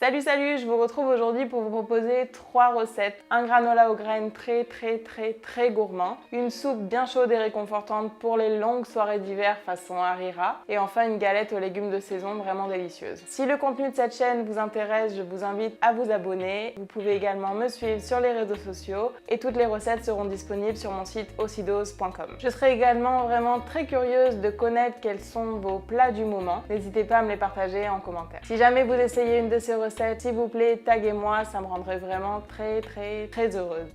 Salut, je vous retrouve aujourd'hui pour vous proposer 3 recettes. Un granola aux graines très gourmand, une soupe bien chaude et réconfortante pour les longues soirées d'hiver façon harira, et enfin une galette aux légumes de saison vraiment délicieuse. Si le contenu de cette chaîne vous intéresse, je vous invite à vous abonner. Vous pouvez également me suivre sur les réseaux sociaux et toutes les recettes seront disponibles sur mon site ossidose.com. Je serai également vraiment très curieuse de connaître quels sont vos plats du moment. N'hésitez pas à me les partager en commentaire. Si jamais vous essayez une de ces recettes, s'il vous plaît, taguez-moi, ça me rendrait vraiment très heureuse.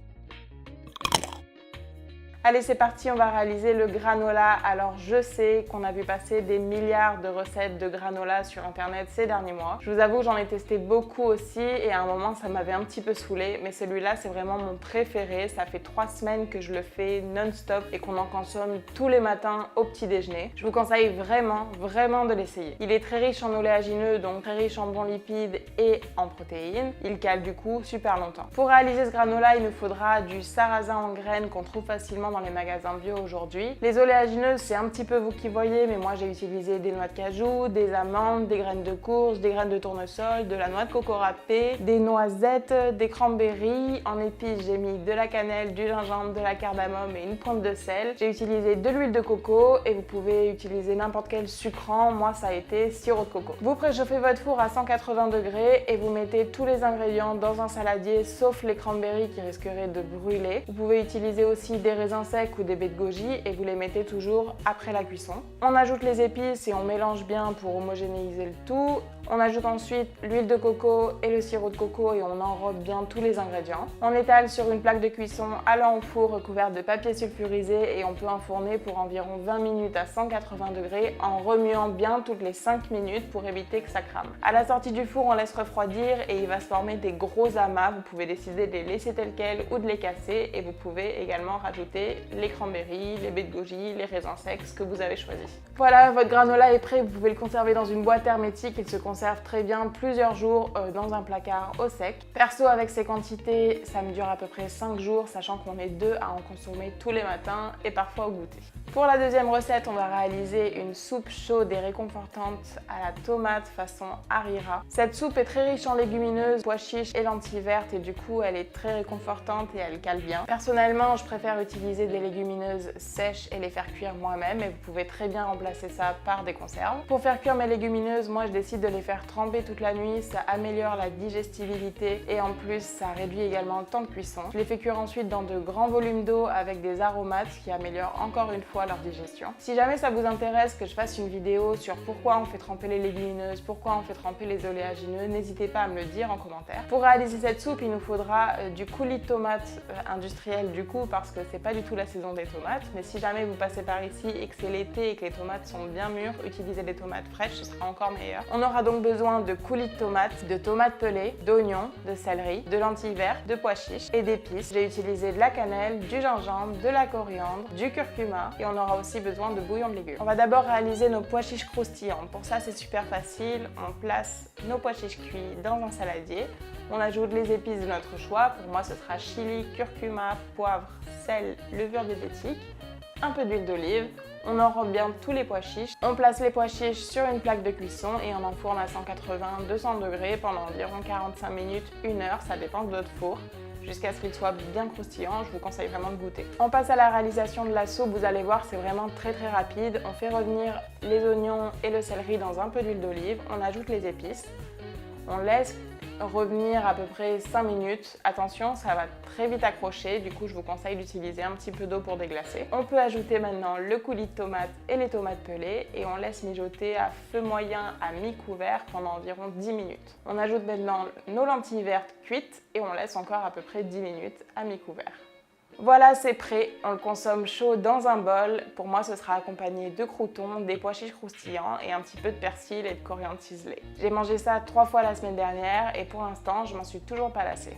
Allez, c'est parti, on va réaliser le granola. Alors, je sais qu'on a vu passer des milliards de recettes de granola sur internet ces derniers mois. Je vous avoue, j'en ai testé beaucoup aussi et à un moment, ça m'avait un petit peu saoulé. Mais celui-là, c'est vraiment mon préféré. Ça fait 3 semaines que je le fais non-stop et qu'on en consomme tous les matins au petit déjeuner. Je vous conseille vraiment de l'essayer. Il est très riche en oléagineux, donc très riche en bons lipides et en protéines. Il cale du coup super longtemps. Pour réaliser ce granola, il nous faudra du sarrasin en graines qu'on trouve facilement dans les magasins bio aujourd'hui. Les oléagineuses, c'est un petit peu vous qui voyez, mais moi j'ai utilisé des noix de cajou, des amandes, des graines de courge, des graines de tournesol, de la noix de coco râpée, des noisettes, des cranberries. En épices, j'ai mis de la cannelle, du gingembre, de la cardamome et une pointe de sel. J'ai utilisé de l'huile de coco et vous pouvez utiliser n'importe quel sucrant. Moi, ça a été sirop de coco. Vous préchauffez votre four à 180 degrés et vous mettez tous les ingrédients dans un saladier, sauf les cranberries qui risqueraient de brûler. Vous pouvez utiliser aussi des raisins secs ou des baies de goji et vous les mettez toujours après la cuisson. On ajoute les épices et on mélange bien pour homogénéiser le tout. On ajoute ensuite l'huile de coco et le sirop de coco et on enrobe bien tous les ingrédients. On étale sur une plaque de cuisson allant au four recouverte de papier sulfurisé et on peut enfourner pour environ 20 minutes à 180 degrés en remuant bien toutes les 5 minutes pour éviter que ça crame. À la sortie du four, on laisse refroidir et il va se former des gros amas. Vous pouvez décider de les laisser tels quels ou de les casser et vous pouvez également rajouter les cranberries, les baies de goji, les raisins secs, ce que vous avez choisi. Voilà, votre granola est prêt. Vous pouvez le conserver dans une boîte hermétique. Il se conserve très bien plusieurs jours dans un placard au sec. Perso, avec ces quantités, ça me dure à peu près 5 jours, sachant qu'on est 2 à en consommer tous les matins et parfois au goûter. Pour la deuxième recette, on va réaliser une soupe chaude et réconfortante à la tomate façon harira. Cette soupe est très riche en légumineuses, pois chiches et lentilles vertes et du coup elle est très réconfortante et elle cale bien. Personnellement, je préfère utiliser des légumineuses sèches et les faire cuire moi-même et vous pouvez très bien remplacer ça par des conserves. Pour faire cuire mes légumineuses, moi je décide de les faire tremper toute la nuit, ça améliore la digestibilité et en plus ça réduit également le temps de cuisson. Je les fais cuire ensuite dans de grands volumes d'eau avec des aromates qui améliorent encore une fois leur digestion. Si jamais ça vous intéresse que je fasse une vidéo sur pourquoi on fait tremper les légumineuses, pourquoi on fait tremper les oléagineux, n'hésitez pas à me le dire en commentaire. Pour réaliser cette soupe, il nous faudra du coulis de tomates industriel du coup parce que c'est pas du tout la saison des tomates, mais si jamais vous passez par ici et que c'est l'été et que les tomates sont bien mûres, utilisez des tomates fraîches, ce sera encore meilleur. On aura donc besoin de coulis de tomates pelées, d'oignons, de céleri, de lentilles vertes, de pois chiches et d'épices. J'ai utilisé de la cannelle, du gingembre, de la coriandre, du curcuma et on aura aussi besoin de bouillon de légumes. On va d'abord réaliser nos pois chiches croustillants. Pour ça, c'est super facile. On place nos pois chiches cuits dans un saladier. On ajoute les épices de notre choix. Pour moi, ce sera chili, curcuma, poivre, sel, levure diététique, un peu d'huile d'olive. On enrobe bien tous les pois chiches. On place les pois chiches sur une plaque de cuisson et on enfourne à 180-200 degrés pendant environ 45 minutes, 1 heure, ça dépend de votre four, jusqu'à ce qu'il soit bien croustillant. Je vous conseille vraiment de goûter. On passe à la réalisation de la soupe. Vous allez voir, c'est vraiment très rapide. On fait revenir les oignons et le céleri dans un peu d'huile d'olive. On ajoute les épices. On laisse revenir à peu près 5 minutes. Attention, ça va très vite accrocher, du coup je vous conseille d'utiliser un petit peu d'eau pour déglacer. On peut ajouter maintenant le coulis de tomates et les tomates pelées et on laisse mijoter à feu moyen à mi-couvert pendant environ 10 minutes. On ajoute maintenant nos lentilles vertes cuites et on laisse encore à peu près 10 minutes à mi-couvert. Voilà, c'est prêt. On le consomme chaud dans un bol. Pour moi, ce sera accompagné de croûtons, des pois chiches croustillants et un petit peu de persil et de coriandre ciselé. J'ai mangé ça 3 fois la semaine dernière et pour l'instant, je m'en suis toujours pas lassée.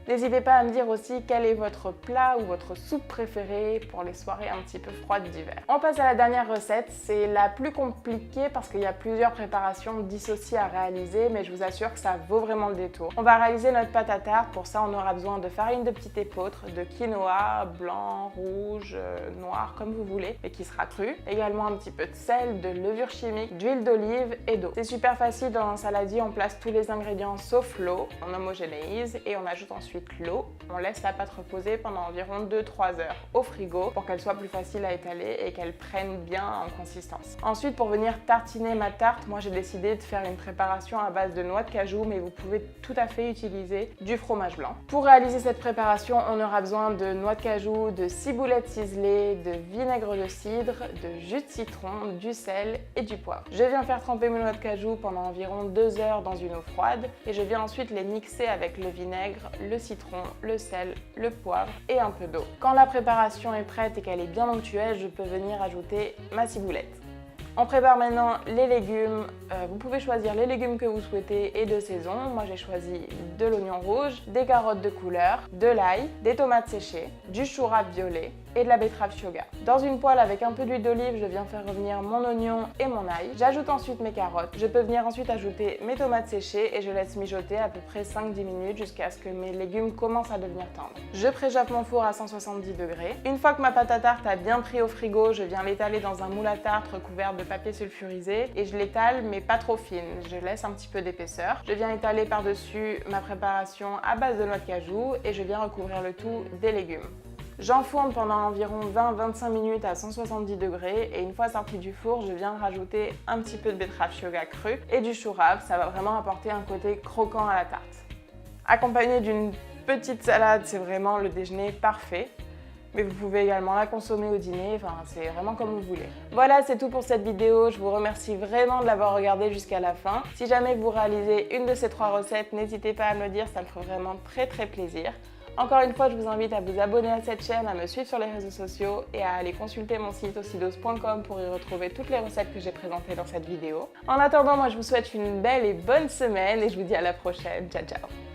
N'hésitez pas à me dire aussi quel est votre plat ou votre soupe préférée pour les soirées un petit peu froides d'hiver. On passe à la dernière recette, c'est la plus compliquée parce qu'il y a plusieurs préparations dissociées à réaliser, mais je vous assure que ça vaut vraiment le détour. On va réaliser notre pâte à tarte, pour ça on aura besoin de farine de petit épeautre, de quinoa, blanc, rouge, noir, comme vous voulez, mais qui sera cru. Également un petit peu de sel, de levure chimique, d'huile d'olive et d'eau. C'est super facile, dans un saladier on place tous les ingrédients sauf l'eau, on homogénéise et on ajoute ensuite l'eau. On laisse la pâte reposer pendant environ 2-3 heures au frigo pour qu'elle soit plus facile à étaler et qu'elle prenne bien en consistance. Ensuite, pour venir tartiner ma tarte, moi j'ai décidé de faire une préparation à base de noix de cajou, mais vous pouvez tout à fait utiliser du fromage blanc. Pour réaliser cette préparation, on aura besoin de noix de cajou, de ciboulettes ciselées, de vinaigre de cidre, de jus de citron, du sel et du poivre. Je viens faire tremper mes noix de cajou pendant environ 2 heures dans une eau froide et je viens ensuite les mixer avec le vinaigre, le citron, le sel, le poivre et un peu d'eau. Quand la préparation est prête et qu'elle est bien onctueuse, je peux venir ajouter ma ciboulette. On prépare maintenant les légumes. Vous pouvez choisir les légumes que vous souhaitez et de saison. Moi j'ai choisi de l'oignon rouge, des carottes de couleur, de l'ail, des tomates séchées, du chou rave violet et de la betterave shoga. Dans une poêle avec un peu d'huile d'olive, je viens faire revenir mon oignon et mon ail. J'ajoute ensuite mes carottes. Je peux venir ensuite ajouter mes tomates séchées et je laisse mijoter à peu près 5-10 minutes jusqu'à ce que mes légumes commencent à devenir tendres. Je préchauffe mon four à 170 degrés. Une fois que ma pâte à tarte a bien pris au frigo, je viens l'étaler dans un moule à tarte recouvert de papier sulfurisé et je l'étale mais pas trop fine. Je laisse un petit peu d'épaisseur. Je viens étaler par-dessus ma préparation à base de noix de cajou et je viens recouvrir le tout des légumes. J'enfourne pendant environ 20-25 minutes à 170 degrés et une fois sorti du four, je viens rajouter un petit peu de betterave shoga crue et du chou rave. Ça va vraiment apporter un côté croquant à la tarte. Accompagné d'une petite salade, c'est vraiment le déjeuner parfait. Mais vous pouvez également la consommer au dîner, enfin c'est vraiment comme vous voulez. Voilà, c'est tout pour cette vidéo. Je vous remercie vraiment de l'avoir regardée jusqu'à la fin. Si jamais vous réalisez une de ces 3 recettes, n'hésitez pas à me le dire, ça me ferait vraiment très plaisir. Encore une fois, je vous invite à vous abonner à cette chaîne, à me suivre sur les réseaux sociaux et à aller consulter mon site ossidos.com pour y retrouver toutes les recettes que j'ai présentées dans cette vidéo. En attendant, moi je vous souhaite une belle et bonne semaine et je vous dis à la prochaine. Ciao ciao.